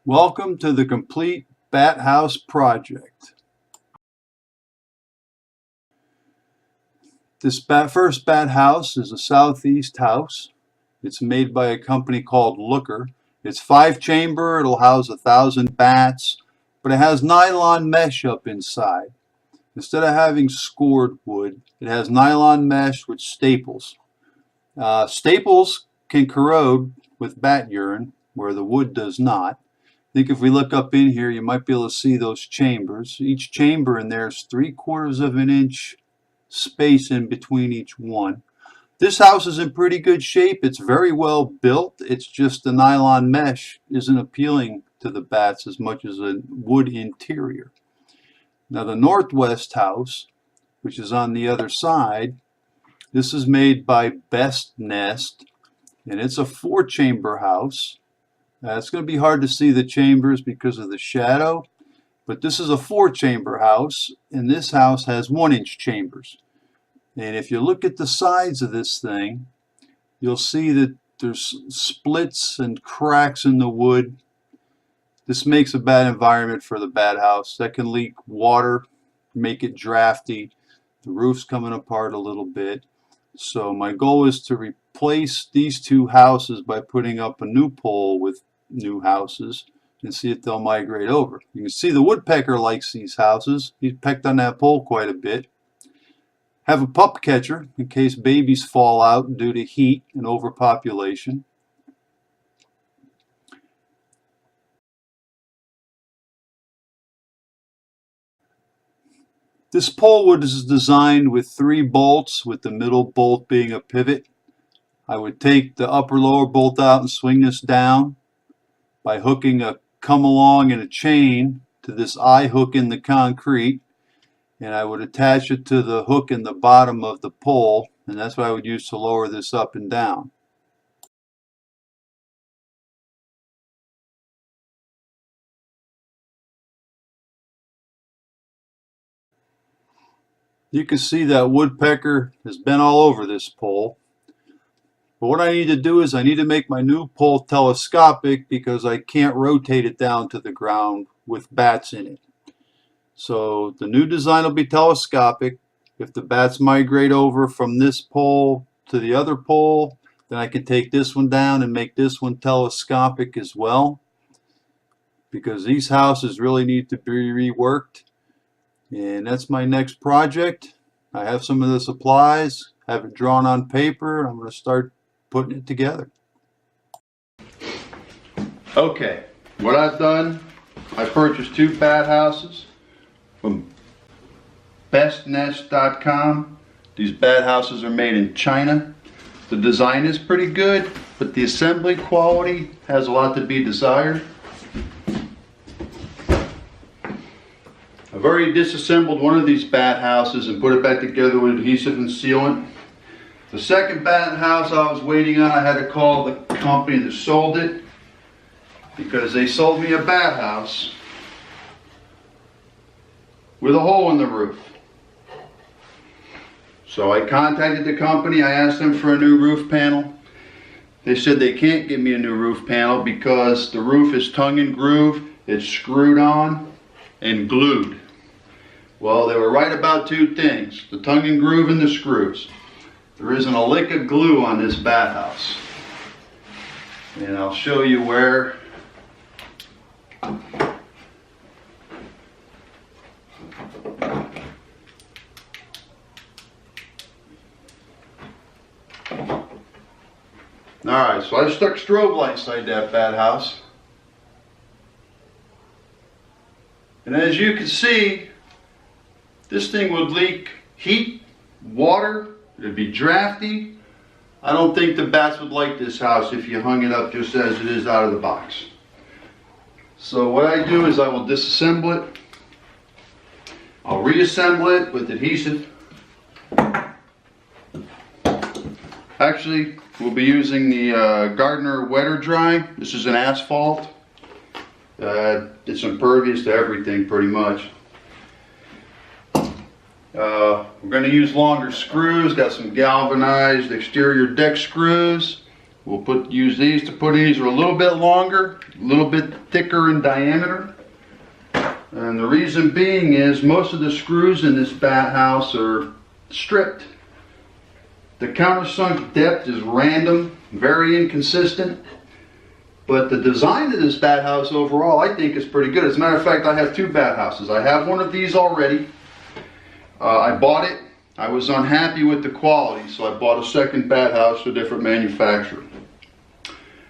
Welcome to the complete bat house project. This first bat house is a southeast house. It's made by a company called Looker. It's 5-chamber, it'll house 1,000 bats, but it has nylon mesh up inside. Instead of having scored wood, it has nylon mesh with staples. Staples can corrode with bat urine, where the wood does not. I think if we look up in here, you might be able to see those chambers. Each chamber in there is 3/4 of an inch space in between each one. This house is in pretty good shape. It's very well built. It's just the nylon mesh isn't appealing to the bats as much as a wood interior. Now the northwest house, which is on the other side, this is made by Bestnest, and it's a 4-chamber house. It's going to be hard to see the chambers because of the shadow, but this is a 4-chamber house, and this house has 1-inch chambers. And if you look at the sides of this thing, you'll see that there's splits and cracks in the wood. This makes a bad environment for the bat house. That can leak water, make it drafty. The roof's coming apart a little bit. So my goal is to replace these two houses by putting up a new pole with new houses and see if they'll migrate over. You can see the woodpecker likes these houses. He's pecked on that pole quite a bit. Have a pup catcher in case babies fall out due to heat and overpopulation. This pole wood is designed with 3 bolts, with the middle bolt being a pivot. I would take the upper lower bolt out and swing this down by hooking a come along and a chain to this eye hook in the concrete, and I would attach it to the hook in the bottom of the pole, and that's what I would use to lower this up and down. You can see that woodpecker has been all over this pole. But what I need to do is I need to make my new pole telescopic because I can't rotate it down to the ground with bats in it. So the new design will be telescopic. If the bats migrate over from this pole to the other pole, then I can take this one down and make this one telescopic as well, because these houses really need to be reworked. And that's my next project. I have some of the supplies, have it drawn on paper, and I'm going to start putting it together. Okay, what I've done, I purchased 2 bat houses from Bestnest.com. These bat houses are made in China. The design is pretty good, but the assembly quality has a lot to be desired. I've already disassembled one of these bat houses and put it back together with adhesive and sealant. The second bat house I was waiting on, I had to call the company that sold it because they sold me a bat house with a hole in the roof. So I contacted the company, I asked them for a new roof panel. They said they can't give me a new roof panel because the roof is tongue and groove, it's screwed on and glued. Well, they were right about 2 things, the tongue and groove and the screws. There isn't a lick of glue on this bat house. And I'll show you where. Alright, so I stuck strobe lights inside that bat house. And as you can see, this thing would leak heat, water, it'd be drafty. I don't think the bats would like this house if you hung it up just as it is out of the box. So what I do is I will disassemble it. I'll reassemble it with adhesive. Actually, we'll be using the Gardner Wetter Dry. This is an asphalt. It's impervious to everything pretty much. We're going to use longer screws, got some galvanized exterior deck screws We'll use these to put in. These are a little bit longer, a little bit thicker in diameter. And the reason being is most of the screws in this bat house are stripped. The countersunk depth is random, very inconsistent. But the design of this bat house overall, I think, is pretty good. As a matter of fact, I have two bat houses. I have one of these already. I bought it. I was unhappy with the quality, so I bought a second bat house for a different manufacturer.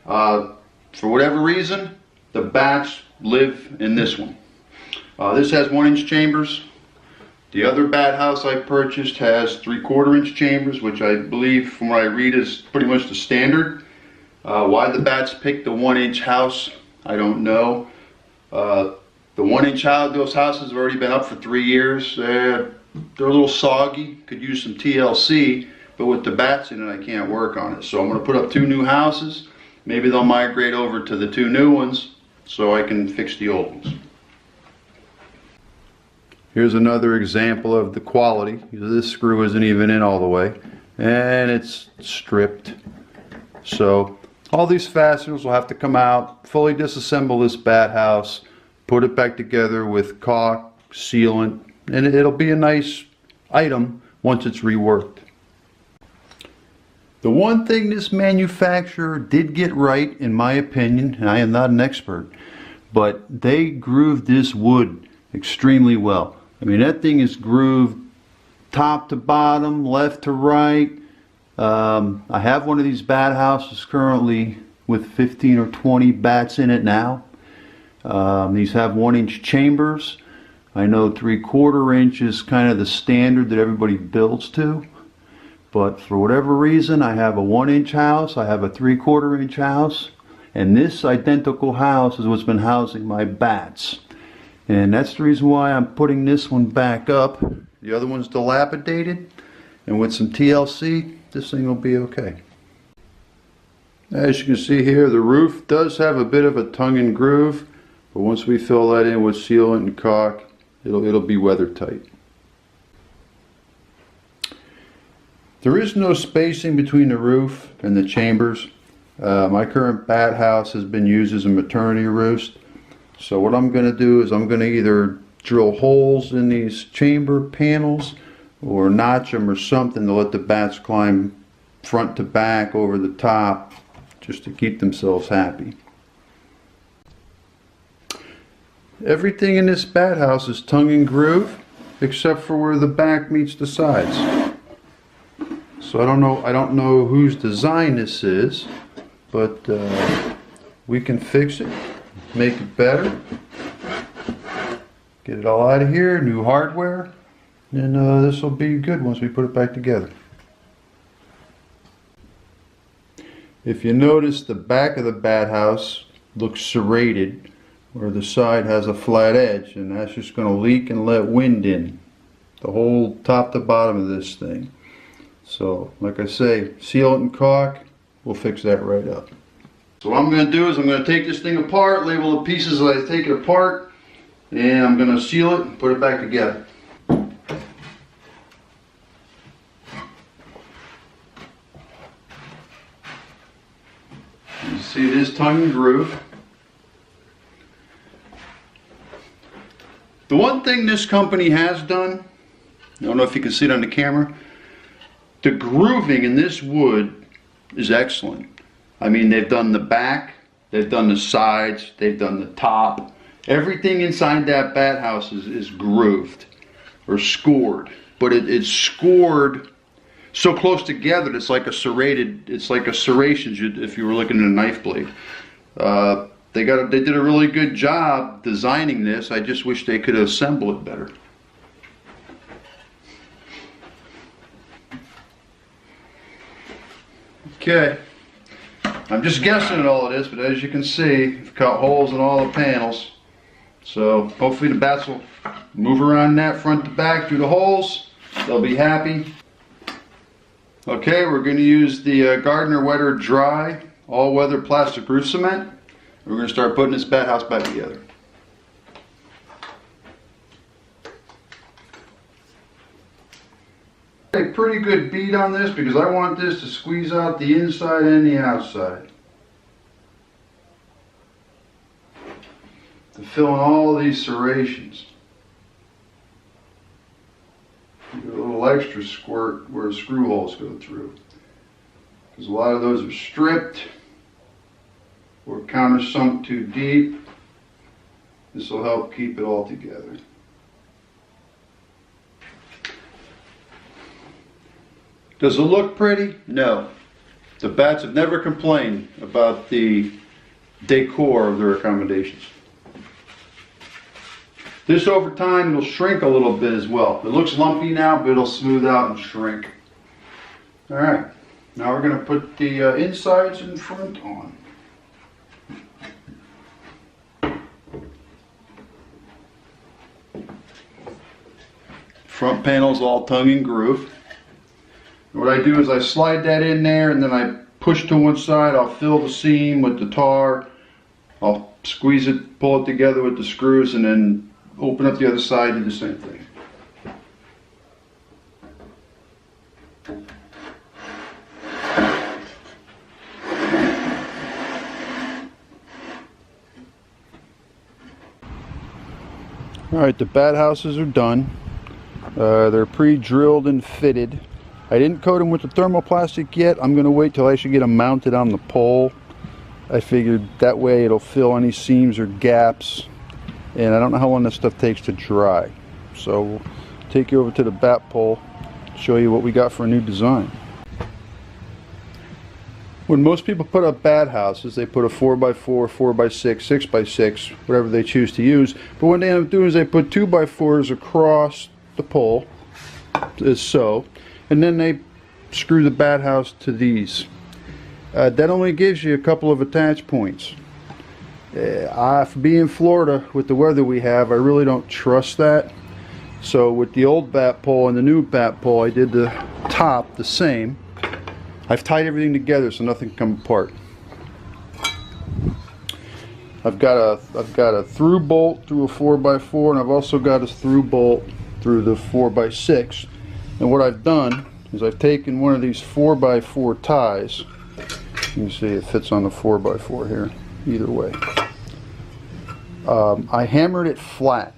For whatever reason, the bats live in this one. This has 1-inch chambers. The other bat house I purchased has 3/4-inch chambers, which I believe, from what I read, is pretty much the standard. Why the bats picked the 1-inch house, I don't know. The 1-inch house, those houses have already been up for 3 years. They're a little soggy, could use some TLC, but with the bats in it, I can't work on it. So I'm going to put up 2 new houses. Maybe they'll migrate over to the 2 new ones so I can fix the old ones. Here's another example of the quality. This screw isn't even in all the way, and it's stripped. So all these fasteners will have to come out, fully disassemble this bat house, put it back together with caulk, sealant, and it'll be a nice item once it's reworked. The one thing this manufacturer did get right, in my opinion, and I am not an expert, but they grooved this wood extremely well. I mean, that thing is grooved top to bottom, left to right. I have one of these bat houses currently with 15 or 20 bats in it now. These have 1-inch chambers. I know 3/4 inch is kind of the standard that everybody builds to. But for whatever reason, I have a 1-inch house, I have a 3/4 inch house, and this identical house is what's been housing my bats. And that's the reason why I'm putting this one back up. The other one's dilapidated, and with some TLC, this thing will be okay. As you can see here, the roof does have a bit of a tongue and groove, but once we fill that in with sealant and caulk, it'll be weather tight. There is no spacing between the roof and the chambers. My current bat house has been used as a maternity roost. So what I'm going to do is I'm going to either drill holes in these chamber panels or notch them or something to let the bats climb front to back over the top just to keep themselves happy. Everything in this bat house is tongue and groove except for where the back meets the sides. So I don't know whose design this is, but we can fix it, make it better, get it all out of here, new hardware, and this will be good once we put it back together. If you notice, the back of the bat house looks serrated, where the side has a flat edge, and that's just going to leak and let wind in the whole top to bottom of this thing. So like I say, sealant and caulk will fix that right up. So what I'm going to do is I'm going to take this thing apart, label the pieces as I take it apart, and I'm going to seal it and put it back together. You see it is tongue and groove. The one thing this company has done, I don't know if you can see it on the camera, the grooving in this wood is excellent. I mean, they've done the back, they've done the sides, they've done the top. Everything inside that bat house is grooved or scored, but it's scored so close together that it's like a serrated, it's like a serration if you were looking at a knife blade. They did a really good job designing this. I just wish they could assemble it better. Okay, I'm just guessing at all of this, but as you can see, I've cut holes in all the panels. So hopefully the bats will move around that front to back through the holes. They'll be happy. Okay, we're going to use the Gardner Wetter Dry all-weather plastic roof cement. We're going to start putting this bat house back together. A pretty good beat on this because I want this to squeeze out the inside and the outside. To fill in all these serrations. Get a little extra squirt where screw holes go through. Because a lot of those are stripped or countersunk too deep. This will help keep it all together. Does it look pretty? No. The bats have never complained about the decor of their accommodations. This over time will shrink a little bit as well. It looks lumpy now, but it'll smooth out and shrink. Alright, now we're going to put the insides in front on. Front panel's all tongue and groove. What I do is I slide that in there and then I push to one side. I'll fill the seam with the tar. I'll squeeze it, pull it together with the screws, and then open up the other side and do the same thing. Alright, the bat houses are done. They're pre-drilled and fitted. I didn't coat them with the thermoplastic yet. I'm going to wait till I should get them mounted on the pole. I figured that way it'll fill any seams or gaps. And I don't know how long this stuff takes to dry. So we'll take you over to the bat pole, show you what we got for a new design. When most people put up bat houses, they put a 4x4, 4x6, 6x6, whatever they choose to use. But what they end up doing is they put 2x4s across the pole, as so, and then they screw the bat house to these. That only gives you a couple of attach points. For being in Florida with the weather we have, I really don't trust that. So with the old bat pole and the new bat pole, I did the top the same. I've tied everything together so nothing can come apart. I've got a through bolt through a 4x4, and I've also got a through bolt through the 4x6. And what I've done is I've taken one of these 4x4 ties. You can see it fits on the 4x4 here, either way. I hammered it flat.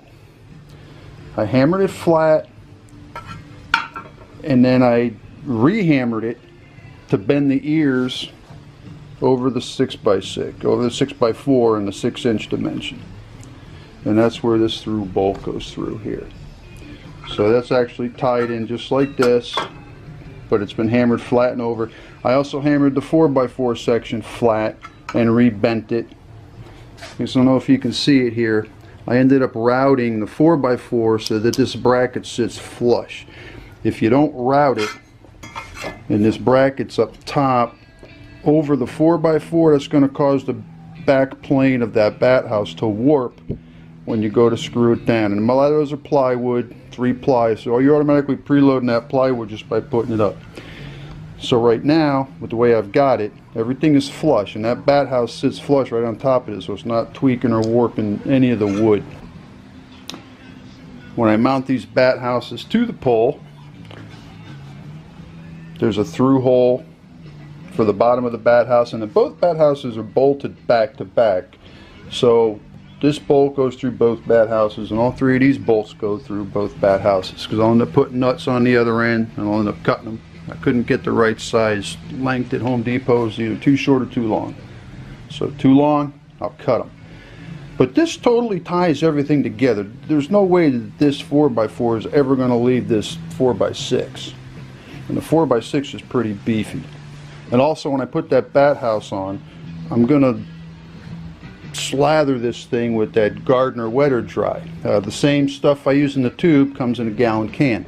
And then I re-hammered it to bend the ears over the 6x6, over the 6x4 in the 6-inch dimension. And that's where this through bolt goes through here. So that's actually tied in just like this, but it's been hammered flat and over. I also hammered the 4x4 section flat and re-bent it. I don't know if you can see it here. I ended up routing the 4x4 so that this bracket sits flush. If you don't route it, and this bracket's up top over the 4x4, that's going to cause the back plane of that bat house to warp when you go to screw it down. And a lot of those are plywood, 3-ply, so you're automatically preloading that plywood just by putting it up. So right now, with the way I've got it, everything is flush, and that bat house sits flush right on top of it, so it's not tweaking or warping any of the wood. When I mount these bat houses to the pole, there's a through hole for the bottom of the bat house, and then both bat houses are bolted back to back. So this bolt goes through both bat houses, and all three of these bolts go through both bat houses, because I'll end up putting nuts on the other end and I'll end up cutting them. I couldn't get the right size length at Home Depot. It's either too short or too long. So too long, I'll cut them. But this totally ties everything together. There's no way that this 4x4 is ever going to leave this 4x6. And the 4x6 is pretty beefy. And also when I put that bat house on, I'm going to slather this thing with that Gardner Wetter Dry. The same stuff I use in the tube comes in a gallon can.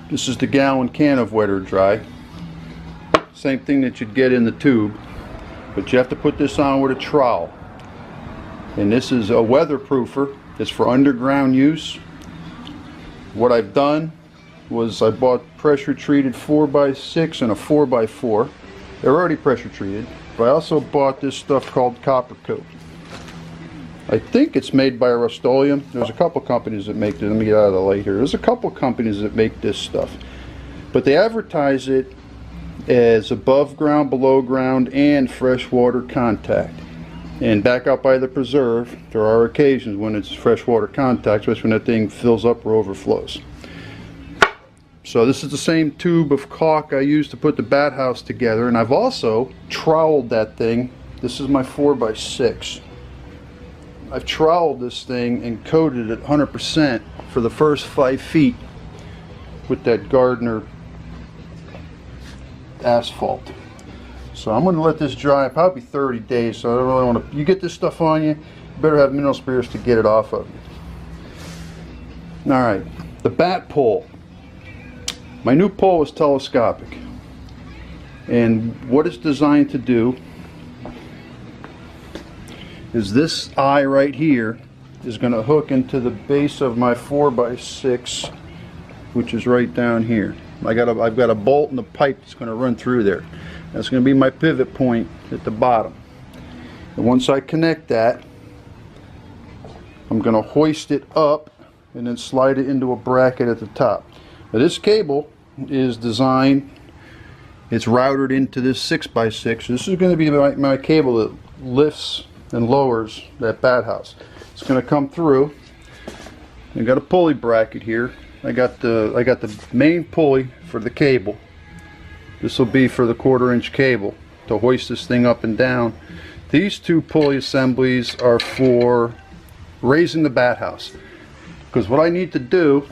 This is the gallon can of Wetter Dry. Same thing that you'd get in the tube, but you have to put this on with a trowel. And this is a weatherproofer. It's for underground use. What I've done was I bought pressure treated 4x6 and a 4x4. They're already pressure treated, but I also bought this stuff called copper coat. I think it's made by Rust-Oleum. There's a couple companies that make it. Let me get out of the light here. There's a couple companies that make this stuff. But they advertise it as above ground, below ground, and freshwater contact. And back out by the preserve, there are occasions when it's freshwater contact, especially when that thing fills up or overflows. So this is the same tube of caulk I used to put the bat house together, and I've also troweled that thing. This is my 4x6. I've troweled this thing and coated it 100% for the first 5 feet with that Gardner asphalt. So I'm going to let this dry probably 30 days, so I don't really want to, you get this stuff on you, you better have mineral spirits to get it off of you. Alright, the bat pole. My new pole is telescopic, and what it's designed to do is this eye right here is going to hook into the base of my 4x6, which is right down here. I've got a bolt and a pipe that's going to run through there. That's going to be my pivot point at the bottom. And once I connect that, I'm going to hoist it up and then slide it into a bracket at the top. Now this cable is designed, it's routed into this 6x6. This is going to be my cable that lifts and lowers that bat house. It's going to come through. I got a pulley bracket here. I got the main pulley for the cable. This will be for the 1/4 inch cable to hoist this thing up and down. These two pulley assemblies are for raising the bat house, because what I need to do,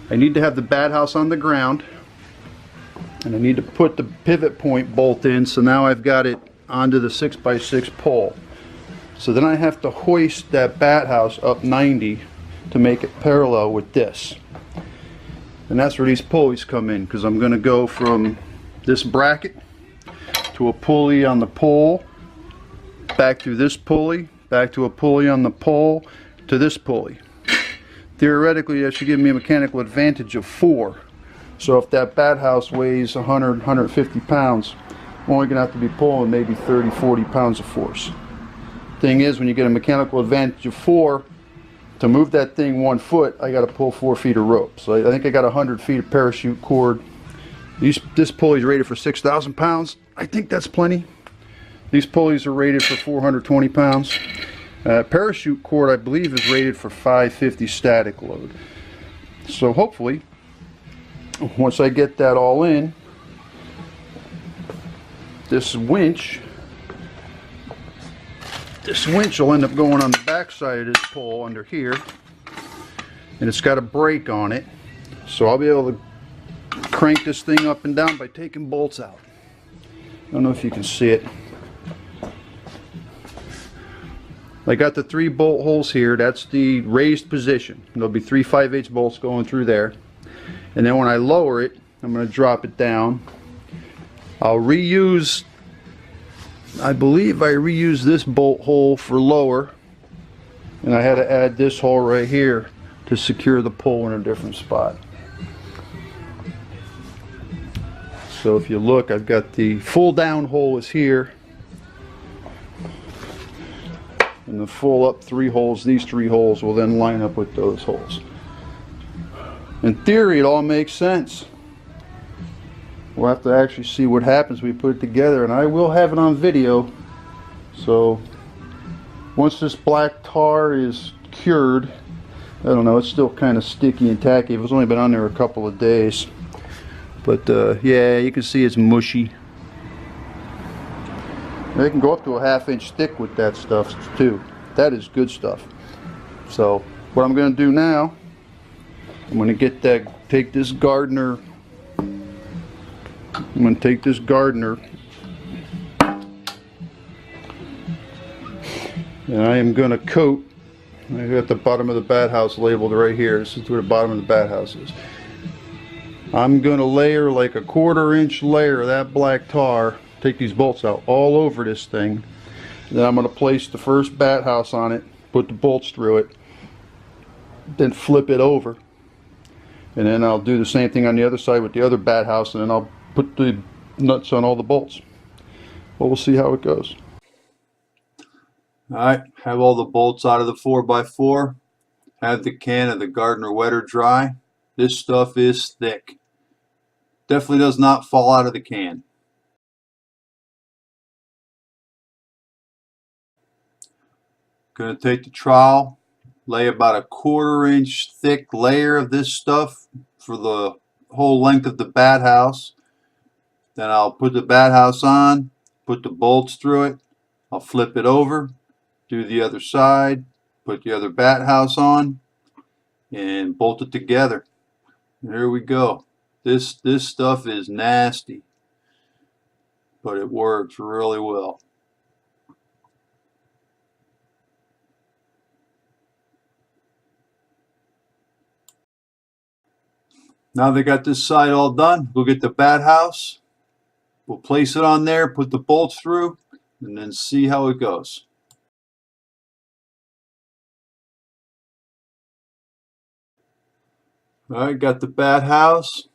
I need to have the bat house on the ground, and I need to put the pivot point bolt in, so now I've got it onto the 6x6 pole. So then I have to hoist that bat house up 90 to make it parallel with this. And that's where these pulleys come in, because I'm going to go from this bracket to a pulley on the pole, back through this pulley, back to a pulley on the pole, to this pulley. Theoretically, that should give me a mechanical advantage of 4. So if that bat house weighs 100, 150 pounds, I'm only going to have to be pulling maybe 30, 40 pounds of force. Thing is, when you get a mechanical advantage of 4, to move that thing 1 foot, I got to pull 4 feet of rope. So I think I got 100 feet of parachute cord. This pulley is rated for 6,000 pounds. I think that's plenty. These pulleys are rated for 420 pounds. Parachute cord, I believe, is rated for 550 static load. So hopefully, once I get that all in, this winch will end up going on the back side of this pole under here, and it's got a brake on it, so I'll be able to crank this thing up and down by taking bolts out. I don't know if you can see it. I got the 3 bolt holes here. That's the raised position. There'll be 3 5/8 bolts going through there, and then when I lower it, I'm going to drop it down. I'll reuse, I believe I reused this bolt hole for lower, and I had to add this hole right here to secure the pole in a different spot. So if you look, I've got the full down hole is here, and the full up 3 holes, these 3 holes will then line up with those holes. In theory, it all makes sense. We'll have to actually see what happens when we put it together, and I will have it on video. So once this black tar is cured, I don't know, it's still kind of sticky and tacky. It's only been on there a couple of days, but yeah, you can see it's mushy. They can go up to a 1/2 inch thick with that stuff too. That is good stuff. So what I'm going to do now, I'm going to take this Gardner, and I am going to coat. I got the bottom of the bat house labeled right here. This is where the bottom of the bat house is. I'm going to layer like a 1/4 inch layer of that black tar, take these bolts out, all over this thing. Then I'm going to place the first bat house on it, put the bolts through it, then flip it over. And then I'll do the same thing on the other side with the other bat house, and then I'll put the nuts on all the bolts. Well, we'll see how it goes. Alright, have all the bolts out of the 4x4. Have the can of the Gardner wet or dry. This stuff is thick. Definitely does not fall out of the can. Going to take the trowel, lay about a 1/4 inch thick layer of this stuff for the whole length of the bat house. Then I'll put the bat house on, put the bolts through it. I'll flip it over, do the other side, put the other bat house on, and bolt it together. There we go. This stuff is nasty, but it works really well. Now they got this side all done, we'll get the bat house. We'll place it on there, put the bolts through, and then see how it goes. Alright, got the bat house,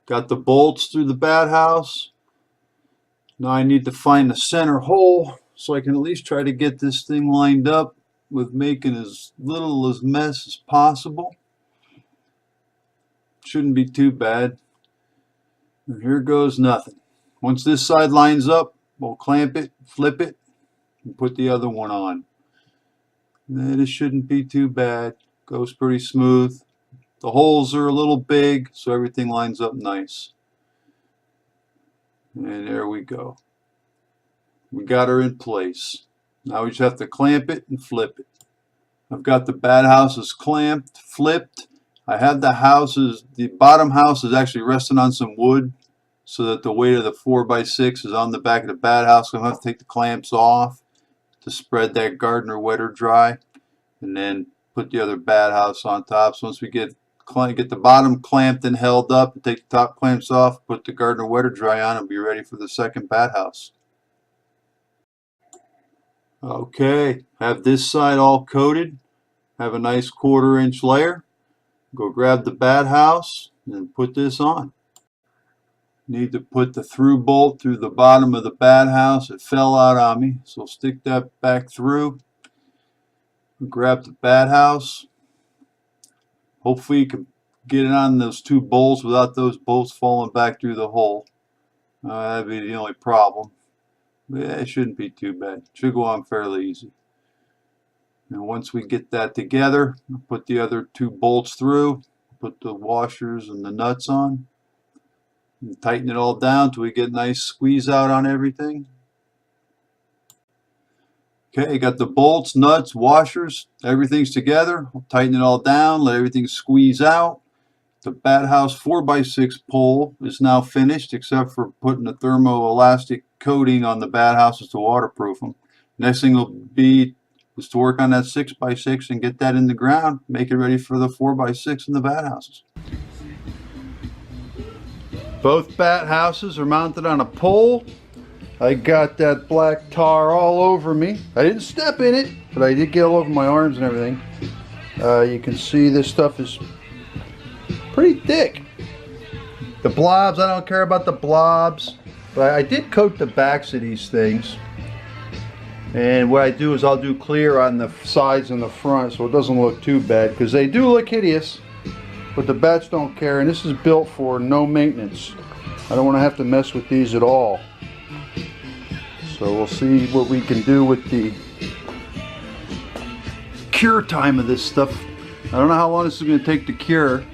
got the bolts through the bat house. Now I need to find the center hole so I can at least try to get this thing lined up with making as little as mess as possible. Shouldn't be too bad. And here goes nothing. Once this side lines up, we'll clamp it, flip it, and put the other one on. This shouldn't be too bad. Goes pretty smooth. The holes are a little big, so everything lines up nice. And there we go. We got her in place. Now we just have to clamp it and flip it. I've got the bat houses clamped, flipped. I have the bottom house is actually resting on some wood so that the weight of the 4x6 is on the back of the bat house. So I'm going to have to take the clamps off to spread that Gardner wet or dry, and then put the other bat house on top. So once we get the bottom clamped and held up, and take the top clamps off, put the Gardner wet or dry on, and be ready for the second bat house. Okay, have this side all coated. Have a nice 1/4 inch layer. Go grab the bat house and put this on. Need to put the through bolt through the bottom of the bat house. It fell out on me, so stick that back through. Grab the bat house. Hopefully you can get it on those 2 bolts without those bolts falling back through the hole. That'd be the only problem. But yeah, it shouldn't be too bad. It should go on fairly easy. And once we get that together, we'll put the other 2 bolts through, put the washers and the nuts on, and tighten it all down till we get a nice squeeze out on everything. Okay, got the bolts, nuts, washers, everything's together. We'll tighten it all down, let everything squeeze out. The bat house 4x6 pole is now finished, except for putting a thermoelastic coating on the bat houses to waterproof them. Next thing will be is to work on that 6x6 and get that in the ground, make it ready for the 4x6 in the bat houses. Both bat houses are mounted on a pole. I got that black tar all over me. I didn't step in it, but I did get all over my arms and everything. You can see this stuff is pretty thick. The blobs, I don't care about the blobs, but I did coat the backs of these things. And what I do is I'll do clear on the sides and the front so it doesn't look too bad, because they do look hideous, but the bats don't care. And this is built for no maintenance. I don't want to have to mess with these at all. So we'll see what we can do with the cure time of this stuff. I don't know how long this is going to take to cure.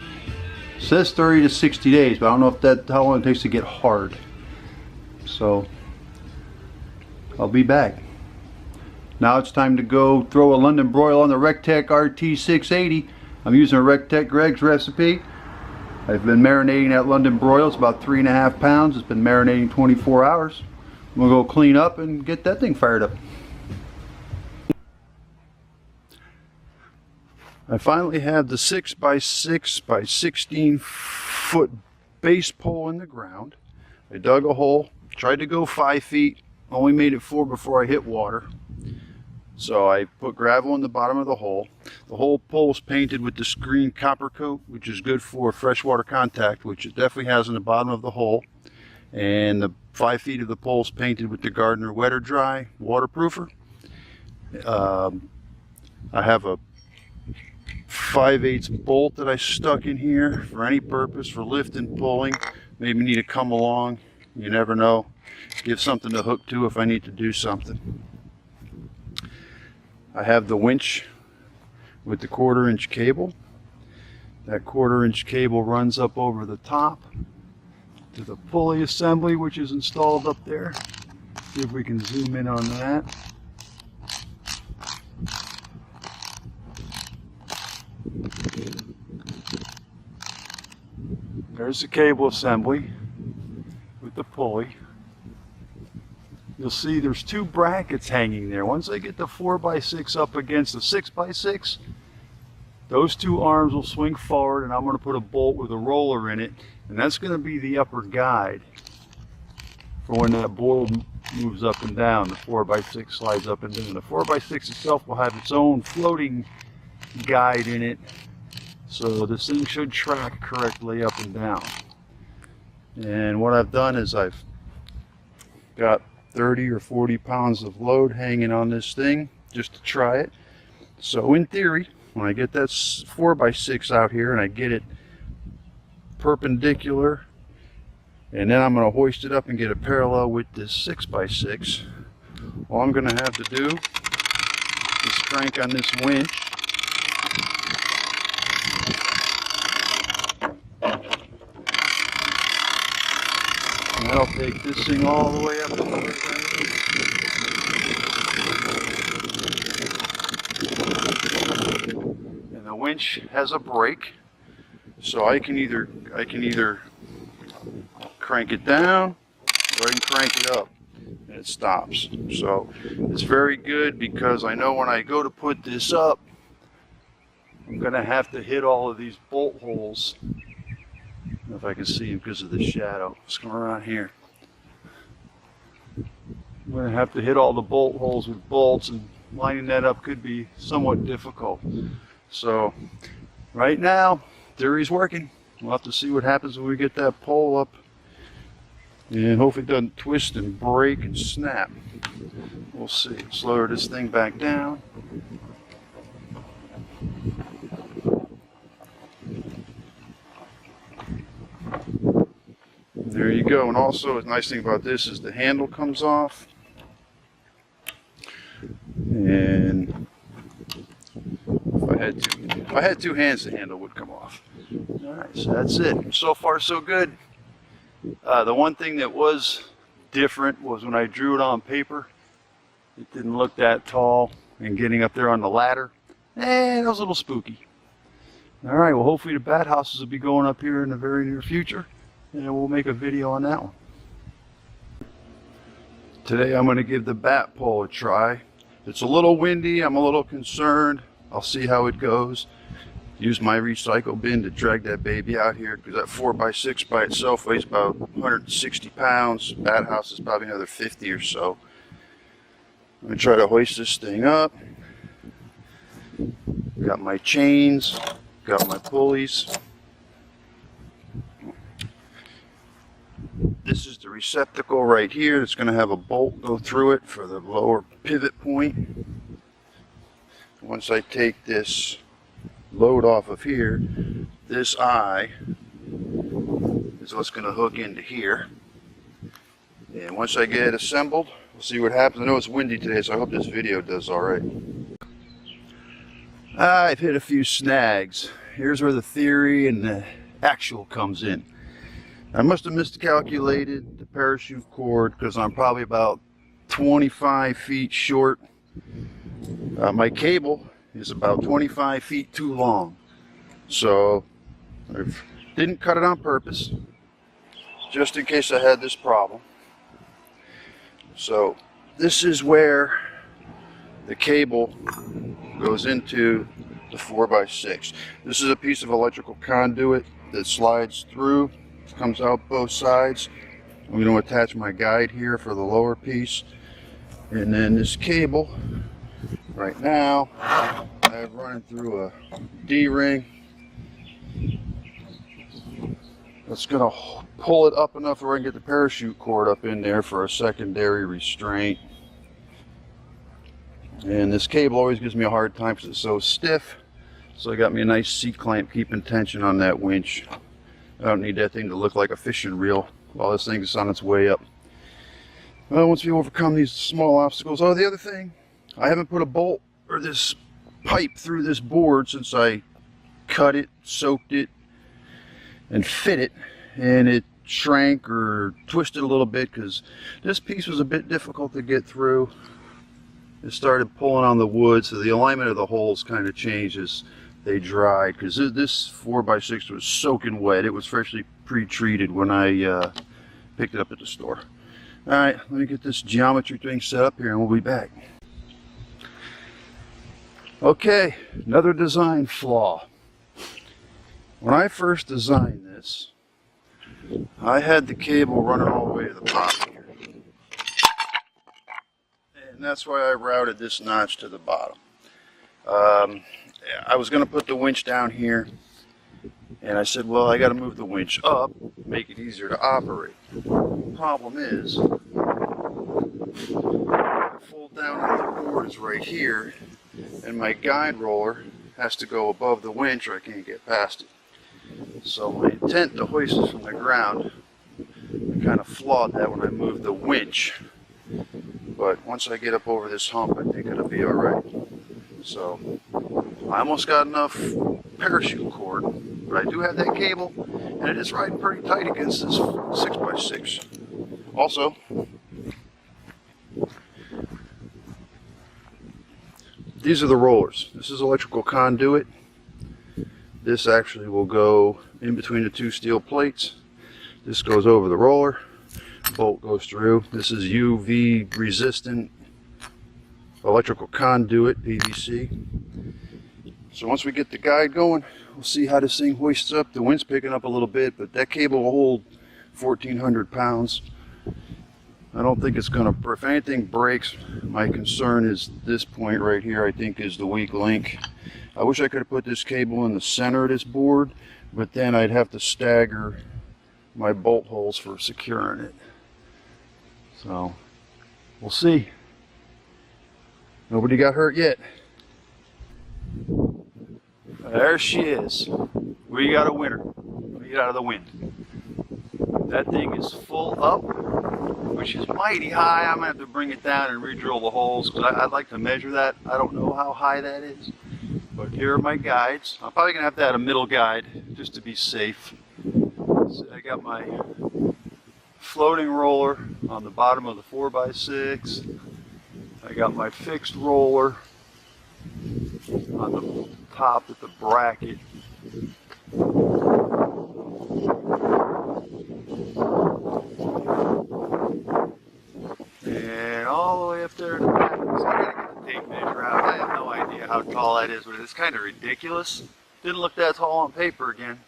It says 30 to 60 days, but I don't know if that's how long it takes to get hard. So I'll be back. Now it's time to go throw a London broil on the Rectech RT680. I'm using a Rectech Greg's recipe. I've been marinating that London broil. It's about 3.5 pounds. It's been marinating 24 hours. I'm going to go clean up and get that thing fired up. I finally have the 6x6 by 16 foot base pole in the ground. I dug a hole, tried to go 5 feet, only made it 4 before I hit water. So I put gravel in the bottom of the hole. The whole pole is painted with this green copper coat, which is good for freshwater contact, which it definitely has in the bottom of the hole. And the 5 feet of the pole is painted with the Gardner wet or dry waterproofer. I have a 5/8 bolt that I stuck in here for any purpose, for lifting, pulling. Maybe need to come along. You never know. Give something to hook to if I need to do something. I have the winch with the 1/4-inch cable. That 1/4-inch cable runs up over the top to the pulley assembly, which is installed up there. See if we can zoom in on that. There's the cable assembly with the pulley. You'll see there's 2 brackets hanging there. Once I get the 4x6 up against the 6x6, those 2 arms will swing forward, and I'm going to put a bolt with a roller in it, and that's going to be the upper guide for when that board moves up and down. The 4x6 slides up and down. The 4x6 itself will have its own floating guide in it, so this thing should track correctly up and down. And what I've done is I've got 30 or 40 pounds of load hanging on this thing just to try it. So in theory, when I get that 4x6 out here and I get it perpendicular, and then I'm going to hoist it up and get it parallel with this 6x6, all I'm going to have to do is crank on this winch. And that'll take this thing all the way up to the and the winch has a brake, so I can either crank it down or I can crank it up and it stops. So it's very good because I know when I go to put this up, I'm gonna have to hit all of these bolt holes. I don't know if I can see them because of the shadow. Let's come around here. I'm going to have to hit all the bolt holes with bolts, and lining that up could be somewhat difficult. So right now, theory's working. We'll have to see what happens when we get that pole up, and hopefully it doesn't twist and break and snap. We'll see. Let's lower this thing back down. There you go. And also, the nice thing about this is the handle comes off, and if I had 2 hands, the handle would come off. All right, so that's it. So far, so good. The one thing that was different was when I drew it on paper, it didn't look that tall, and getting up there on the ladder, that was a little spooky. All right, well, hopefully the bat houses will be going up here in the very near future, and we'll make a video on that one. Today I'm going to give the bat pole a try. It's a little windy, I'm a little concerned. I'll see how it goes. Use my recycle bin to drag that baby out here, because that 4x6 by itself weighs about 160 pounds. Bat house is probably another 50 or so. I'm going to try to hoist this thing up. Got my chains, got my pulleys. This is the receptacle right here. It's going to have a bolt go through it for the lower pivot point. Once I take this load off of here, this eye is what's going to hook into here. And once I get it assembled, we'll see what happens. I know it's windy today, so I hope this video does all right. I've hit a few snags. Here's where the theory and the actual comes in. I must have miscalculated the parachute cord, because I'm probably about 25 feet short. My cable is about 25 feet too long. So I didn't cut it on purpose, just in case I had this problem. So this is where the cable goes into the 4x6. This is a piece of electrical conduit that slides through, comes out both sides. I'm going to attach my guide here for the lower piece, and then this cable right now I have running through a D-ring that's going to pull it up enough where I can get the parachute cord up in there for a secondary restraint. And this cable always gives me a hard time because it's so stiff. So I got me a nice C-clamp keeping tension on that winch. I don't need that thing to look like a fishing reel while this thing is on its way up. Well, once we overcome these small obstacles, oh, the other thing, I haven't put a bolt or this pipe through this board since I cut it, soaked it, and fit it, and it shrank or twisted a little bit because this piece was a bit difficult to get through. It started pulling on the wood, so the alignment of the holes kind of changed as they dried, because this 4x6 was soaking wet. It was freshly pre-treated when I picked it up at the store. Alright, let me get this geometry thing set up here and we'll be back. Okay, another design flaw. When I first designed this, I had the cable running all the way to the bottom here. And that's why I routed this notch to the bottom. I was going to put the winch down here, and I said, well, I got to move the winch up, make it easier to operate. The problem is, the fold down on the board is right here, and my guide roller has to go above the winch or I can't get past it. So my intent to hoist it from the ground, I kind of flawed that when I moved the winch. But once I get up over this hump, I think it'll be alright. So I almost got enough parachute cord, but I do have that cable, and it is riding pretty tight against this 6x6. Also, these are the rollers. This is electrical conduit. This actually will go in between the two steel plates. This goes over the roller. Bolt goes through. This is UV resistant electrical conduit, PVC. So once we get the guide going, we'll see how this thing hoists up. The wind's picking up a little bit, but that cable will hold 1,400 pounds. I don't think it's going to, if anything breaks, my concern is this point right here, I think is the weak link. I wish I could have put this cable in the center of this board, but then I'd have to stagger my bolt holes for securing it. So, we'll see. Nobody got hurt yet. There she is. We got a winner. We get out of the wind. That thing is full up, which is mighty high. I'm going to have to bring it down and re-drill the holes because I'd like to measure that. I don't know how high that is. But here are my guides. I'm probably going to have to add a middle guide just to be safe. So I got my floating roller on the bottom of the 4x6. I got my fixed roller on the top at the bracket. And all the way up there in the back. So I gotta get the tape measure out. I have no idea how tall that is, but it's kind of ridiculous. Didn't look that tall on paper again.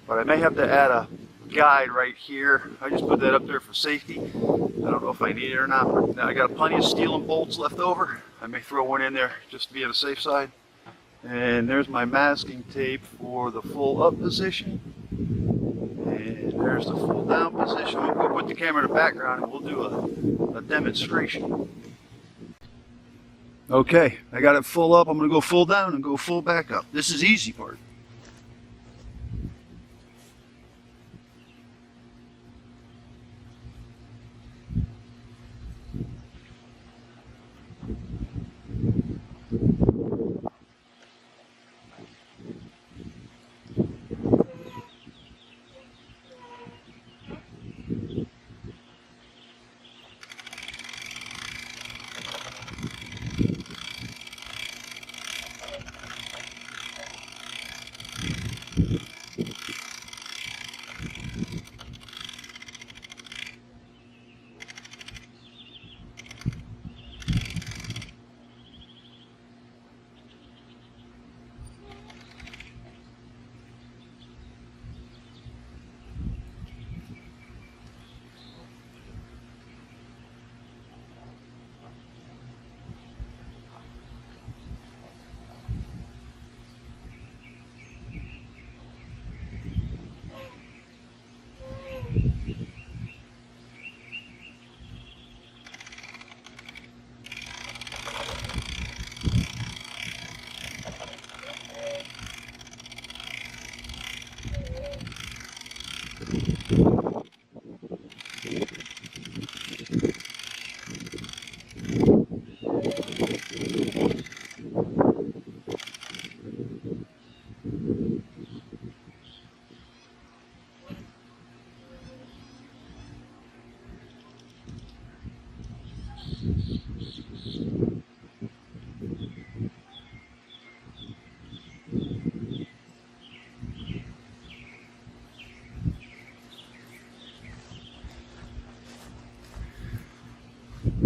But I may have to add a guide right here. I just put that up there for safety. I don't know if I need it or not, but now I got plenty of steel and bolts left over. I may throw one in there just to be on the safe side. And there's my masking tape for the full up position. And there's the full down position. We'll go put the camera in the background and we'll do a demonstration. Okay, I got it full up. I'm going to go full down and go full back up. This is the easy part.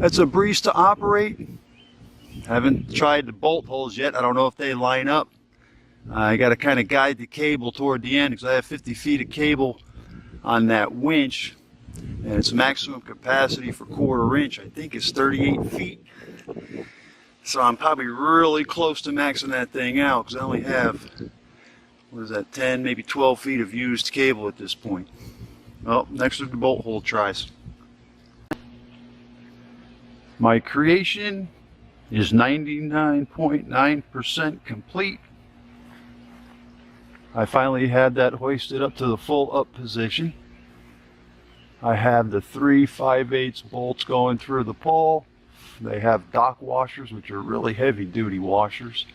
That's a breeze to operate. Haven't tried the bolt holes yet. I don't know if they line up. I got to kind of guide the cable toward the end because I have 50 feet of cable on that winch, and its maximum capacity for 1/4 inch I think is 38 feet. So I'm probably really close to maxing that thing out because I only have, what is that, 10, maybe 12 feet of used cable at this point. Well, next are the bolt hole tries. My creation is 99.9% complete. I finally had that hoisted up to the full up position. I have the 3 5/8 bolts going through the pole. They have dock washers, which are really heavy duty washers.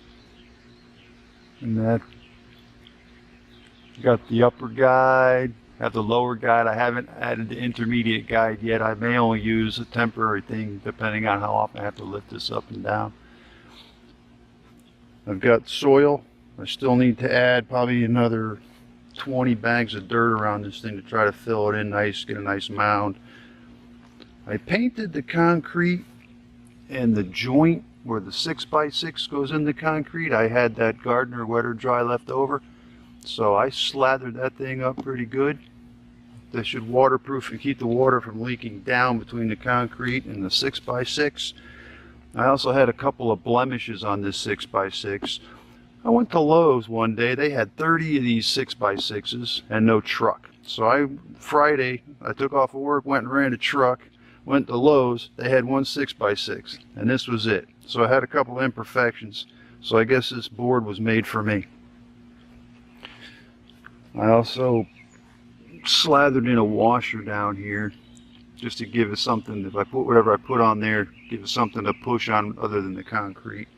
And that, got the upper guide, have the lower guide. I haven't added the intermediate guide yet. I may only use a temporary thing depending on how often I have to lift this up and down. I've got soil. I still need to add probably another 20 bags of dirt around this thing to try to fill it in nice, get a nice mound. I painted the concrete and the joint where the 6x6 goes in the concrete. I had that Gardner wet or dry left over, so I slathered that thing up pretty good. That should waterproof and keep the water from leaking down between the concrete and the 6x6. I also had a couple of blemishes on this 6x6. I went to Lowe's one day. They had 30 of these 6x6s and no truck. So Friday, I took off of work, went and ran a truck, went to Lowe's. They had one 6x6, and this was it. So I had a couple of imperfections. So I guess this board was made for me. I also slathered in a washer down here just to give it something. If I put whatever I put on there, give it something to push on other than the concrete.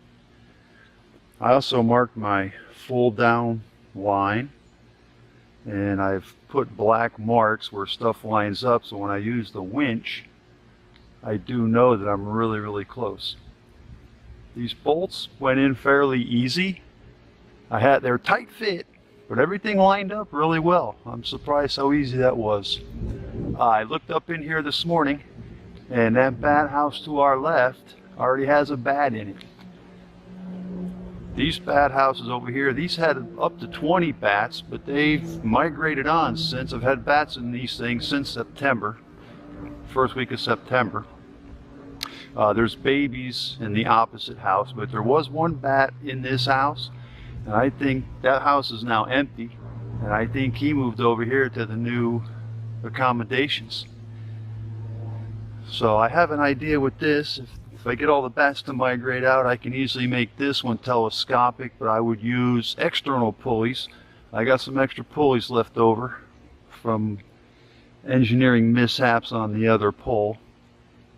I also marked my full down line, and I've put black marks where stuff lines up, so when I use the winch I do know that I'm really, really close. These bolts went in fairly easy. They're tight fit, but everything lined up really well. I'm surprised how easy that was. I looked up in here this morning, and that bat house to our left already has a bat in it. These bat houses over here, these had up to 20 bats, but they've migrated on since. I've had bats in these things since September, first week of September. There's babies in the opposite house, but there was one bat in this house, and I think that house is now empty, and I think he moved over here to the new accommodations. So I have an idea with this. If I get all the bats to migrate out, I can easily make this one telescopic, but I would use external pulleys. I got some extra pulleys left over from engineering mishaps on the other pole.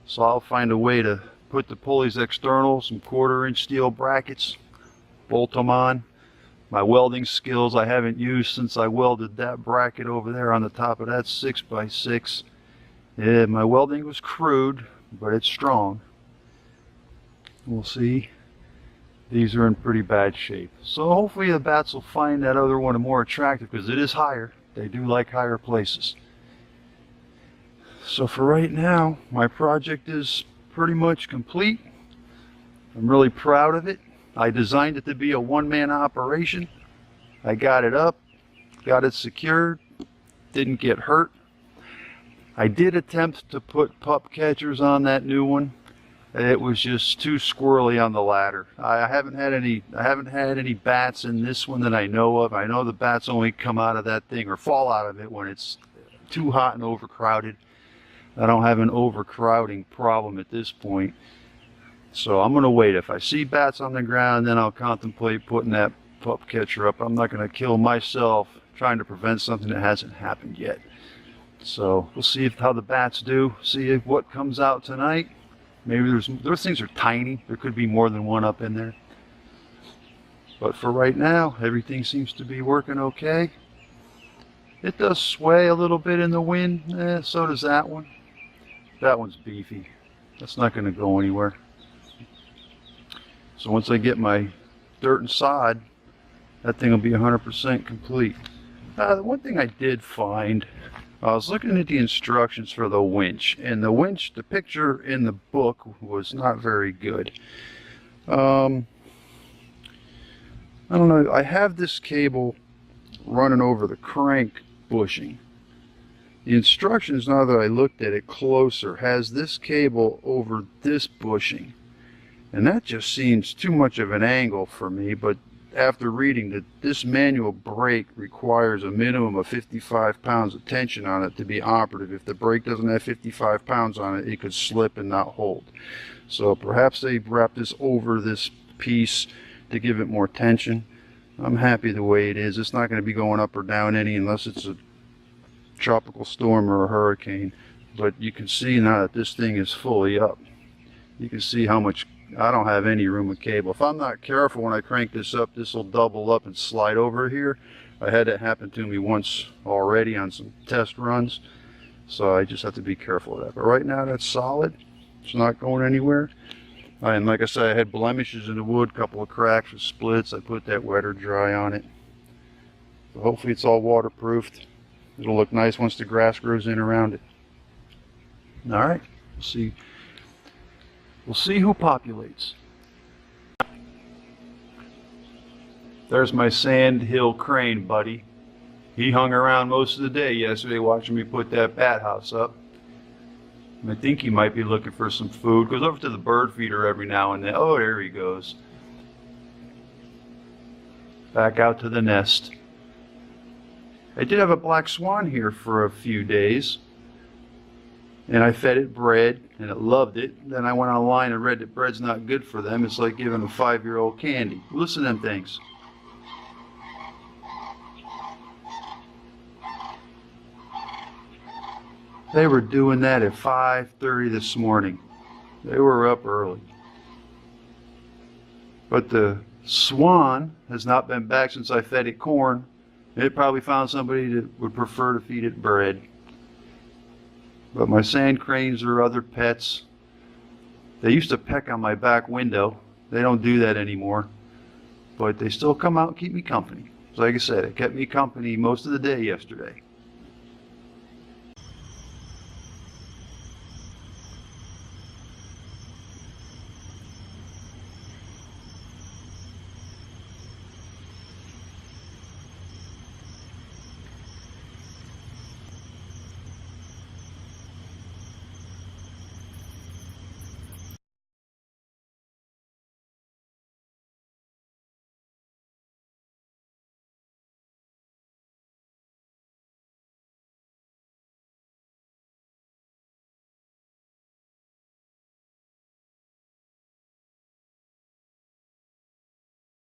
So I'll find a way to put the pulleys external, some 1/4 inch steel brackets, bolt them on. My welding skills I haven't used since I welded that bracket over there on the top of that 6x6. Yeah, my welding was crude, but it's strong. We'll see. These are in pretty bad shape. So hopefully the bats will find that other one more attractive because it is higher. They do like higher places. So for right now, my project is pretty much complete. I'm really proud of it. I designed it to be a one-man operation. I got it up, got it secured, didn't get hurt. I did attempt to put pup catchers on that new one. It was just too squirrely on the ladder. I haven't had any bats in this one that I know of. I know the bats only come out of that thing or fall out of it when it's too hot and overcrowded. I don't have an overcrowding problem at this point. So I'm gonna wait. If I see bats on the ground, then I'll contemplate putting that pup catcher up. I'm not gonna kill myself trying to prevent something that hasn't happened yet. So we'll see how the bats do, see what comes out tonight. Maybe those things are tiny. There could be more than one up in there. But for right now, everything seems to be working okay. It does sway a little bit in the wind. So does that one. That one's beefy. That's not going to go anywhere. So once I get my dirt and sod, that thing will be 100% complete. The one thing I did find I was looking at the instructions for the winch, and the winch, the picture in the book was not very good. I don't know, I have this cable running over the crank bushing. The instructions, now that I looked at it closer, has this cable over this bushing. And that just seems too much of an angle for me, but after reading that this manual brake requires a minimum of 55 pounds of tension on it to be operative. If the brake doesn't have 55 pounds on it, it could slip and not hold. So perhaps they wrap this over this piece to give it more tension. I'm happy the way it is. It's not going to be going up or down any unless it's a tropical storm or a hurricane. But you can see now that this thing is fully up. You can see how much, I don't have any room with cable. If I'm not careful when I crank this up, this will double up and slide over here. I had that happen to me once already on some test runs. So I just have to be careful of that. But right now that's solid. It's not going anywhere. And like I said, I had blemishes in the wood, a couple of cracks with splits. I put that wet or dry on it. So hopefully it's all waterproofed. It'll look nice once the grass grows in around it. All right, we'll see. We'll see who populates. There's my sand hill crane buddy. He hung around most of the day yesterday watching me put that bat house up. I think he might be looking for some food. Goes over to the bird feeder every now and then. Oh, there he goes. Back out to the nest. I did have a black swan here for a few days. And I fed it bread, and it loved it. Then I went online and read that bread's not good for them. It's like giving a 5-year-old candy. Listen to them things. They were doing that at 5:30 this morning. They were up early. But the swan has not been back since I fed it corn. It probably found somebody that would prefer to feed it bread. But my sand cranes or other pets, they used to peck on my back window. They don't do that anymore. But they still come out and keep me company. So like I said, it kept me company most of the day yesterday.